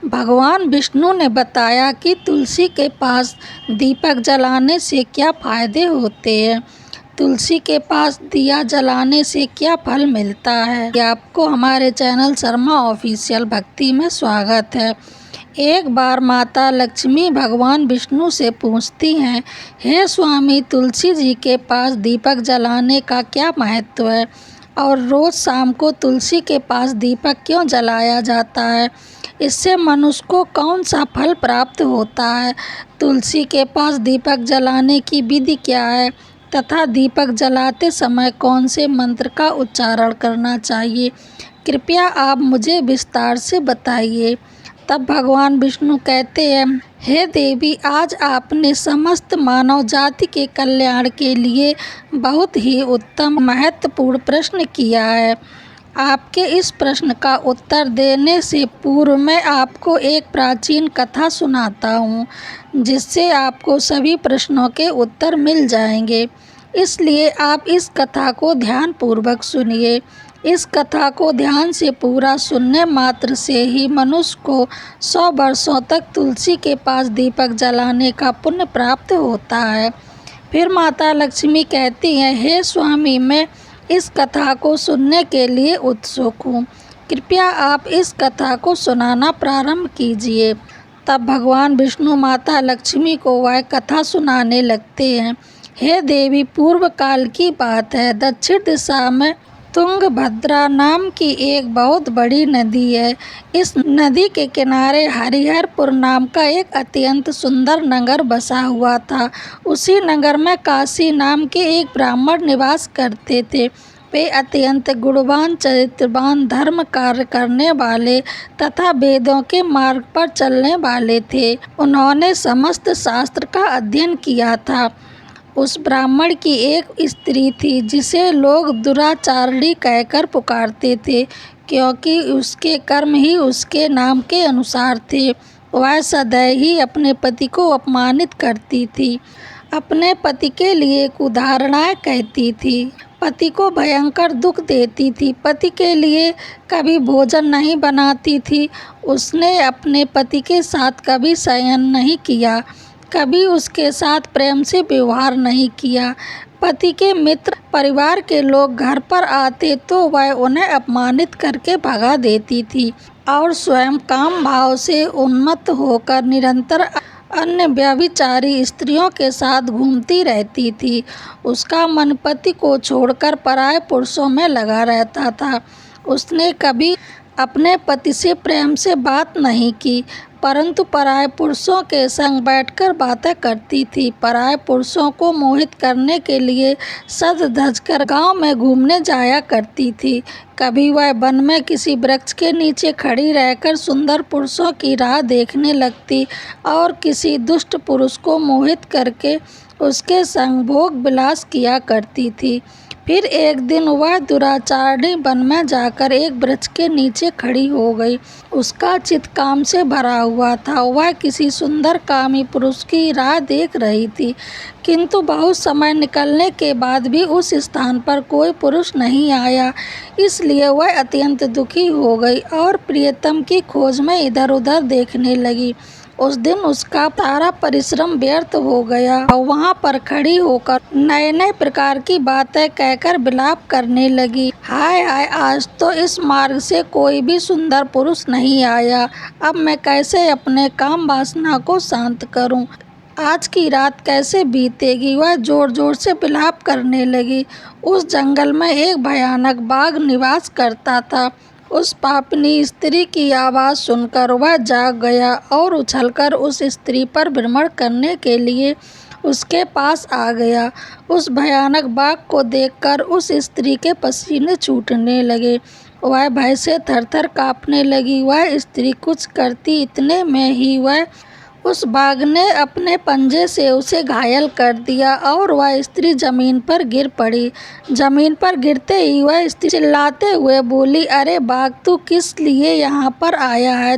भगवान विष्णु ने बताया कि तुलसी के पास दीपक जलाने से क्या फायदे होते हैं। तुलसी के पास दिया जलाने से क्या फल मिलता है। आपको हमारे चैनल शर्मा ऑफिशियल भक्ति में स्वागत है। एक बार माता लक्ष्मी भगवान विष्णु से पूछती हैं, हे स्वामी, तुलसी जी के पास दीपक जलाने का क्या महत्व है और रोज शाम को तुलसी के पास दीपक क्यों जलाया जाता है। इससे मनुष्य को कौन सा फल प्राप्त होता है। तुलसी के पास दीपक जलाने की विधि क्या है तथा दीपक जलाते समय कौन से मंत्र का उच्चारण करना चाहिए, कृपया आप मुझे विस्तार से बताइए। तब भगवान विष्णु कहते हैं, हे देवी, आज आपने समस्त मानव जाति के कल्याण के लिए बहुत ही उत्तम महत्वपूर्ण प्रश्न किया है। आपके इस प्रश्न का उत्तर देने से पूर्व मैं आपको एक प्राचीन कथा सुनाता हूँ, जिससे आपको सभी प्रश्नों के उत्तर मिल जाएंगे। इसलिए आप इस कथा को ध्यानपूर्वक सुनिए। इस कथा को ध्यान से पूरा सुनने मात्र से ही मनुष्य को 100 वर्षों तक तुलसी के पास दीपक जलाने का पुण्य प्राप्त होता है। फिर माता लक्ष्मी कहती हैं, हे स्वामी, मैं इस कथा को सुनने के लिए उत्सुक हूँ, कृपया आप इस कथा को सुनाना प्रारंभ कीजिए। तब भगवान विष्णु माता लक्ष्मी को वह कथा सुनाने लगते हैं। हे देवी, पूर्व काल की बात है। दक्षिण दिशा में तुंगभद्रा नाम की एक बहुत बड़ी नदी है। इस नदी के किनारे हरिहरपुर नाम का एक अत्यंत सुंदर नगर बसा हुआ था। उसी नगर में काशी नाम के एक ब्राह्मण निवास करते थे। वे अत्यंत गुणवान, चरित्रवान, धर्म कार्य करने वाले तथा वेदों के मार्ग पर चलने वाले थे। उन्होंने समस्त शास्त्र का अध्ययन किया था। उस ब्राह्मण की एक स्त्री थी जिसे लोग दुराचारिणी कहकर पुकारते थे, क्योंकि उसके कर्म ही उसके नाम के अनुसार थे। वह सदैव ही अपने पति को अपमानित करती थी, अपने पति के लिए कुधारणाएं कहती थी, पति को भयंकर दुख देती थी, पति के लिए कभी भोजन नहीं बनाती थी। उसने अपने पति के साथ कभी शयन नहीं किया, कभी उसके साथ प्रेम से व्यवहार नहीं किया। पति के मित्र, परिवार के लोग घर पर आते तो वह उन्हें अपमानित करके भगा देती थी और स्वयं काम भाव से उन्मत्त होकर निरंतर अन्य व्यभिचारी स्त्रियों के साथ घूमती रहती थी। उसका मन पति को छोड़कर पराये पुरुषों में लगा रहता था। उसने कभी अपने पति से प्रेम से बात नहीं की, परंतु पराये पुरुषों के संग बैठकर बातें करती थी। पराये पुरुषों को मोहित करने के लिए सज धज कर गाँव में घूमने जाया करती थी। कभी वह वन में किसी वृक्ष के नीचे खड़ी रहकर सुंदर पुरुषों की राह देखने लगती और किसी दुष्ट पुरुष को मोहित करके उसके संग भोग विलास किया करती थी। फिर एक दिन वह दुराचारिणी वन में जाकर एक वृक्ष के नीचे खड़ी हो गई। उसका चित्त काम से भरा हुआ था। वह किसी सुंदर कामी पुरुष की राह देख रही थी, किंतु बहुत समय निकलने के बाद भी उस स्थान पर कोई पुरुष नहीं आया। इसलिए वह अत्यंत दुखी हो गई और प्रियतम की खोज में इधर उधर देखने लगी। उस दिन उसका सारा परिश्रम व्यर्थ हो गया और वहाँ पर खड़ी होकर नए नए प्रकार की बातें कहकर विलाप करने लगी। हाय हाय, आज तो इस मार्ग से कोई भी सुंदर पुरुष नहीं आया। अब मैं कैसे अपने काम वासना को शांत करूं? आज की रात कैसे बीतेगी? वह जोर जोर से विलाप करने लगी। उस जंगल में एक भयानक बाघ निवास करता था। उस पापिनी स्त्री की आवाज़ सुनकर वह जाग गया और उछलकर उस स्त्री पर भ्रमण करने के लिए उसके पास आ गया। उस भयानक बाघ को देखकर उस स्त्री के पसीने छूटने लगे। वह भय से थरथर कांपने लगी। वह स्त्री कुछ करती इतने में ही वह उस बाघ ने अपने पंजे से उसे घायल कर दिया और वह स्त्री जमीन पर गिर पड़ी। जमीन पर गिरते ही वह स्त्री चिल्लाते हुए बोली, अरे बाघ, तू किस लिए यहाँ पर आया है?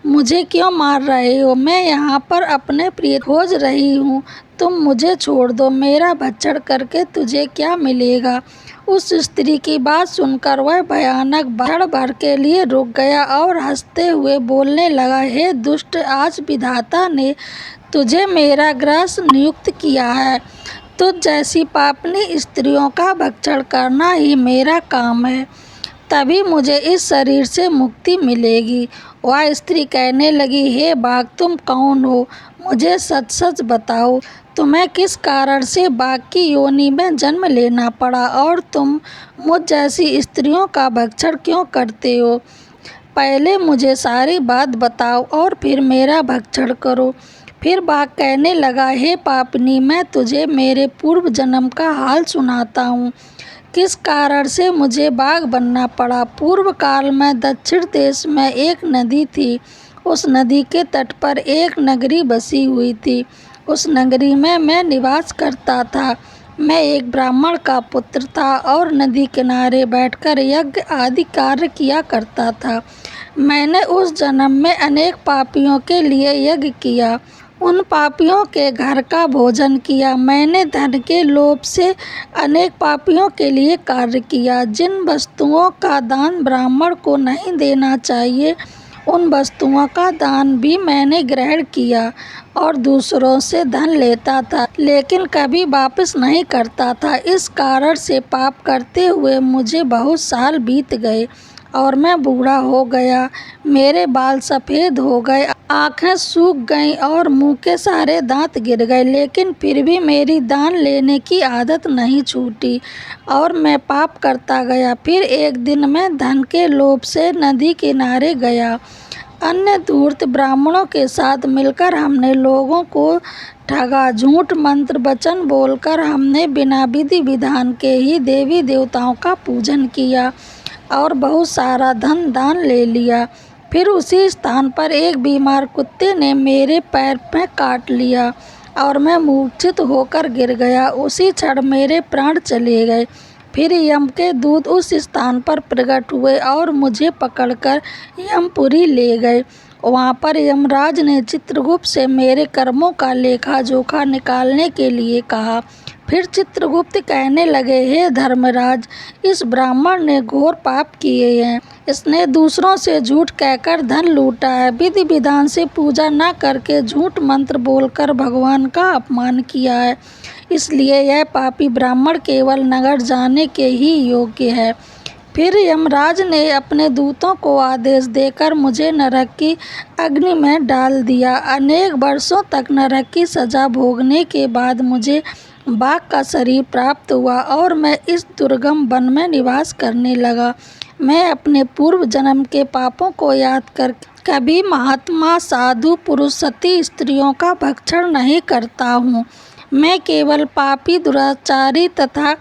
मुझे क्यों मार रहे हो? मैं यहाँ पर अपने प्रिय खोज रही हूँ। तुम मुझे छोड़ दो। मेरा भक्षण करके तुझे क्या मिलेगा? उस स्त्री की बात सुनकर वह भयानक क्षण भर के लिए रुक गया और हंसते हुए बोलने लगा, हे दुष्ट, आज विधाता ने तुझे मेरा ग्रस नियुक्त किया है। तुझ जैसी पापनी स्त्रियों का भक्षण करना ही मेरा काम है, तभी मुझे इस शरीर से मुक्ति मिलेगी। वह स्त्री कहने लगी, हे बाघ, तुम कौन हो? मुझे सच सच बताओ, तुम्हें किस कारण से बाघ की योनि में जन्म लेना पड़ा और तुम मुझ जैसी स्त्रियों का भक्षण क्यों करते हो? पहले मुझे सारी बात बताओ और फिर मेरा भक्षण करो। फिर बाघ कहने लगा, हे पापनी, मैं तुझे मेरे पूर्व जन्म का हाल सुनाता हूँ, किस कारण से मुझे बाघ बनना पड़ा। पूर्व काल में दक्षिण देश में एक नदी थी। उस नदी के तट पर एक नगरी बसी हुई थी। उस नगरी में मैं निवास करता था। मैं एक ब्राह्मण का पुत्र था और नदी किनारे बैठकर यज्ञ आदि कार्य किया करता था। मैंने उस जन्म में अनेक पापियों के लिए यज्ञ किया, उन पापियों के घर का भोजन किया। मैंने धन के लोभ से अनेक पापियों के लिए कार्य किया। जिन वस्तुओं का दान ब्राह्मण को नहीं देना चाहिए, उन वस्तुओं का दान भी मैंने ग्रहण किया और दूसरों से धन लेता था, लेकिन कभी वापस नहीं करता था। इस कारण से पाप करते हुए मुझे बहुत साल बीत गए और मैं बूढ़ा हो गया। मेरे बाल सफ़ेद हो गए, आँखें सूख गईं और मुंह के सारे दांत गिर गए, लेकिन फिर भी मेरी दान लेने की आदत नहीं छूटी और मैं पाप करता गया। फिर एक दिन मैं धन के लोभ से नदी किनारे गया। अन्य धूर्त ब्राह्मणों के साथ मिलकर हमने लोगों को ठगा। झूठ मंत्र वचन बोलकर हमने बिना विधि विधान के ही देवी देवताओं का पूजन किया और बहुत सारा धन दान ले लिया। फिर उसी स्थान पर एक बीमार कुत्ते ने मेरे पैर में काट लिया और मैं मूर्छित होकर गिर गया। उसी क्षण मेरे प्राण चले गए। फिर यम के दूत उस स्थान पर प्रकट हुए और मुझे पकड़कर यमपुरी ले गए। वहाँ पर यमराज ने चित्रगुप्त से मेरे कर्मों का लेखा जोखा निकालने के लिए कहा। फिर चित्रगुप्त कहने लगे, हे धर्मराज, इस ब्राह्मण ने घोर पाप किए हैं। इसने दूसरों से झूठ कहकर धन लूटा है, विधि विधान से पूजा न करके झूठ मंत्र बोलकर भगवान का अपमान किया है। इसलिए यह पापी ब्राह्मण केवल नगर जाने के ही योग्य है। फिर यमराज ने अपने दूतों को आदेश देकर मुझे नरक की अग्नि में डाल दिया। अनेक वर्षों तक नरक की सजा भोगने के बाद मुझे बाघ का शरीर प्राप्त हुआ और मैं इस दुर्गम वन में निवास करने लगा। मैं अपने पूर्व जन्म के पापों को याद कर कभी महात्मा, साधु, पुरुष, सती स्त्रियों का भक्षण नहीं करता हूँ। मैं केवल पापी, दुराचारी तथा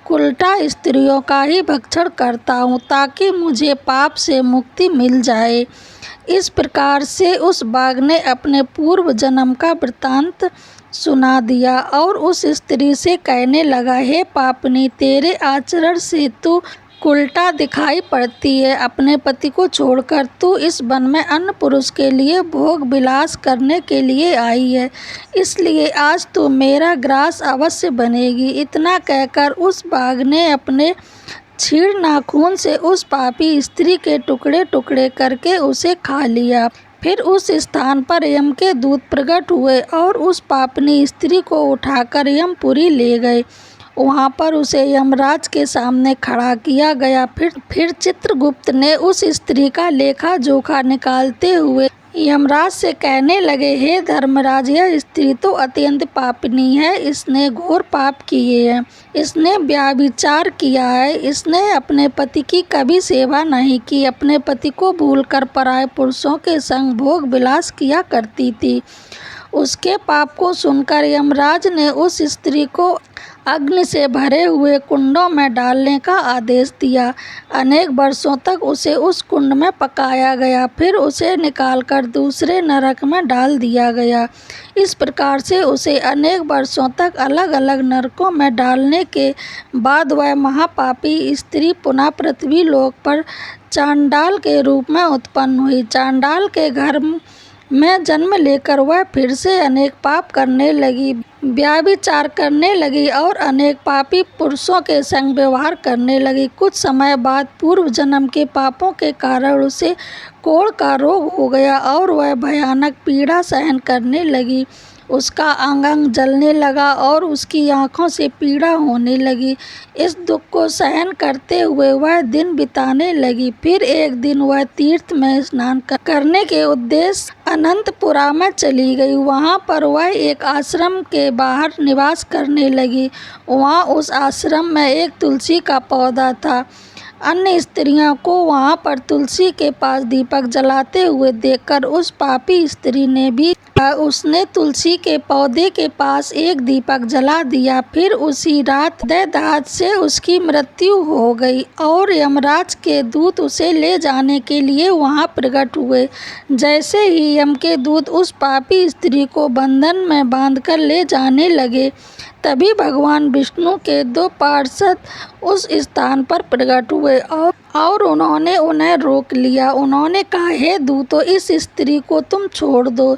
कुलटा स्त्रियों का ही भक्षण करता हूँ, ताकि मुझे पाप से मुक्ति मिल जाए। इस प्रकार से उस बाघ ने अपने पूर्व जन्म का वृत्तांत सुना दिया और उस स्त्री से कहने लगा, हे पापनी, तेरे आचरण से तू उल्टा दिखाई पड़ती है। अपने पति को छोड़कर तू इस वन में अन्य पुरुष के लिए भोग विलास करने के लिए आई है, इसलिए आज तू मेरा ग्रास अवश्य बनेगी। इतना कहकर उस बाघ ने अपने छीड़ नाखून से उस पापी स्त्री के टुकड़े टुकड़े करके उसे खा लिया। फिर उस स्थान पर यम के दूत प्रकट हुए और उस पापनी स्त्री को उठाकर यमपुरी ले गए। वहाँ पर उसे यमराज के सामने खड़ा किया गया। फिर चित्रगुप्त ने उस स्त्री का लेखा जोखा निकालते हुए यमराज से कहने लगे, हे धर्मराज, यह स्त्री तो अत्यंत पापनी है। इसने घोर पाप किए हैं। इसने व्यभिचार किया है। इसने अपने पति की कभी सेवा नहीं की। अपने पति को भूलकर पराये पुरुषों के संग भोग विलास किया करती थी। उसके पाप को सुनकर यमराज ने उस स्त्री को अग्नि से भरे हुए कुंडों में डालने का आदेश दिया। अनेक वर्षों तक उसे उस कुंड में पकाया गया। फिर उसे निकालकर दूसरे नरक में डाल दिया गया। इस प्रकार से उसे अनेक वर्षों तक अलग अलग नरकों में डालने के बाद वह महापापी स्त्री पुनः पृथ्वी लोक पर चांडाल के रूप में उत्पन्न हुई। चांडाल के घर में जन्म लेकर वह फिर से अनेक पाप करने लगी, व्यभिचार करने लगी और अनेक पापी पुरुषों के संग व्यवहार करने लगी। कुछ समय बाद पूर्व जन्म के पापों के कारण उसे कोढ़ का रोग हो गया और वह भयानक पीड़ा सहन करने लगी। उसका अंग अंग जलने लगा और उसकी आंखों से पीड़ा होने लगी। इस दुख को सहन करते हुए वह दिन बिताने लगी। फिर एक दिन वह तीर्थ में स्नान करने के उद्देश्य अनंतपुरा में चली गई। वहां पर वह एक आश्रम के बाहर निवास करने लगी। वहां उस आश्रम में एक तुलसी का पौधा था। अन्य स्त्रियों को वहां पर तुलसी के पास दीपक जलाते हुए देखकर उस पापी स्त्री ने भी उसने तुलसी के पौधे के पास एक दीपक जला दिया। फिर उसी रात हृदयाघात से उसकी मृत्यु हो गई और यमराज के दूत उसे ले जाने के लिए वहां प्रकट हुए। जैसे ही यम के दूत उस पापी स्त्री को बंधन में बांधकर ले जाने लगे, तभी भगवान विष्णु के 2 पार्षद उस स्थान पर प्रकट हुए और उन्होंने उन्हें रोक लिया। उन्होंने कहा, हे दूतों, इस स्त्री को तुम छोड़ दो।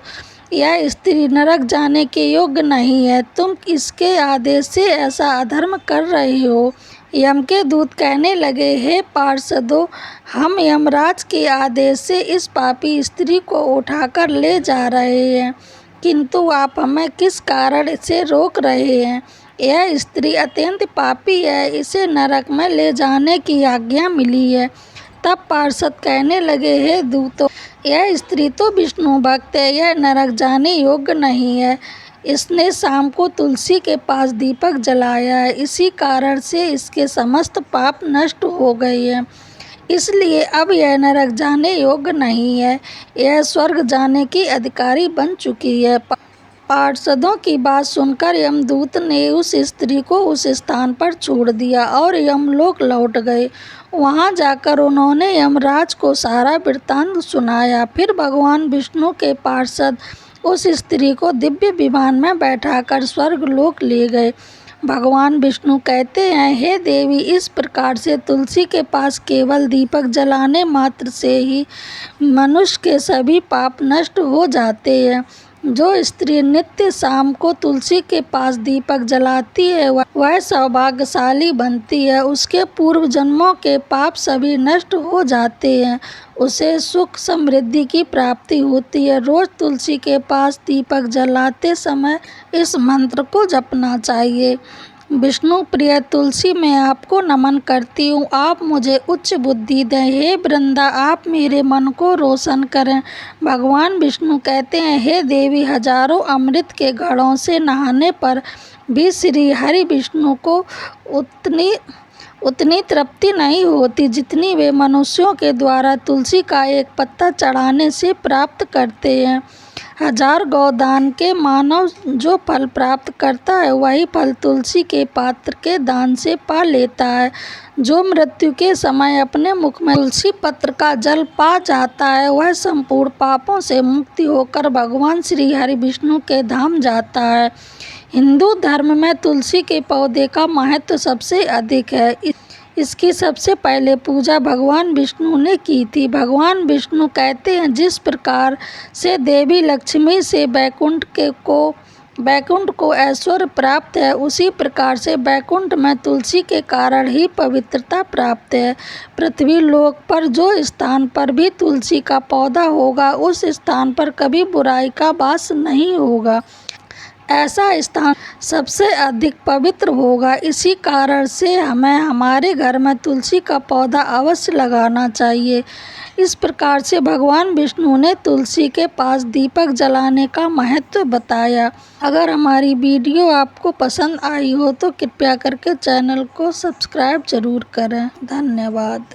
यह स्त्री नरक जाने के योग्य नहीं है। तुम इसके आदेश से ऐसा अधर्म कर रहे हो। यम के दूत कहने लगे, हे पार्षदों, हम यमराज के आदेश से इस पापी स्त्री को उठाकर ले जा रहे हैं, किंतु आप हमें किस कारण से रोक रहे हैं? यह स्त्री अत्यंत पापी है, इसे नरक में ले जाने की आज्ञा मिली है। तब पार्षद कहने लगे, हे दूतों, यह स्त्री तो विष्णु भक्त है, यह नरक जाने योग्य नहीं है। इसने शाम को तुलसी के पास दीपक जलाया है, इसी कारण से इसके समस्त पाप नष्ट हो गए हैं, इसलिए अब यह नरक जाने योग्य नहीं है, यह स्वर्ग जाने की अधिकारी बन चुकी है। पार्षदों की बात सुनकर यमदूत ने उस स्त्री को उस स्थान पर छोड़ दिया और यमलोक लौट गए। वहां जाकर उन्होंने यमराज को सारा वृत्तांत सुनाया। फिर भगवान विष्णु के पार्षद उस स्त्री को दिव्य विमान में बैठाकर स्वर्गलोक ले गए। भगवान विष्णु कहते हैं, हे देवी, इस प्रकार से तुलसी के पास केवल दीपक जलाने मात्र से ही मनुष्य के सभी पाप नष्ट हो जाते हैं। जो स्त्री नित्य शाम को तुलसी के पास दीपक जलाती है वह सौभाग्यशाली बनती है। उसके पूर्व जन्मों के पाप सभी नष्ट हो जाते हैं, उसे सुख समृद्धि की प्राप्ति होती है। रोज तुलसी के पास दीपक जलाते समय इस मंत्र को जपना चाहिए। विष्णु प्रिय तुलसी, मैं आपको नमन करती हूँ, आप मुझे उच्च बुद्धि दें। हे वृंदा, आप मेरे मन को रोशन करें। भगवान विष्णु कहते हैं, हे देवी, हजारों अमृत के घड़ों से नहाने पर भी श्री हरि विष्णु को उतनी तृप्ति नहीं होती जितनी वे मनुष्यों के द्वारा तुलसी का एक पत्ता चढ़ाने से प्राप्त करते हैं। 1000 गौदान के मानव जो फल प्राप्त करता है, वही फल तुलसी के पात्र के दान से पा लेता है। जो मृत्यु के समय अपने मुख में तुलसी पत्र का जल पा जाता है, वह संपूर्ण पापों से मुक्ति होकर भगवान श्री हरि विष्णु के धाम जाता है। हिंदू धर्म में तुलसी के पौधे का महत्व सबसे अधिक है। इसकी सबसे पहले पूजा भगवान विष्णु ने की थी। भगवान विष्णु कहते हैं, जिस प्रकार से देवी लक्ष्मी से बैकुंठ को ऐश्वर्य प्राप्त है, उसी प्रकार से बैकुंठ में तुलसी के कारण ही पवित्रता प्राप्त है। पृथ्वी लोक पर जो स्थान पर भी तुलसी का पौधा होगा, उस स्थान पर कभी बुराई का वास नहीं होगा। ऐसा स्थान सबसे अधिक पवित्र होगा। इसी कारण से हमें हमारे घर में तुलसी का पौधा अवश्य लगाना चाहिए। इस प्रकार से भगवान विष्णु ने तुलसी के पास दीपक जलाने का महत्व बताया। अगर हमारी वीडियो आपको पसंद आई हो तो कृपया करके चैनल को सब्सक्राइब जरूर करें। धन्यवाद।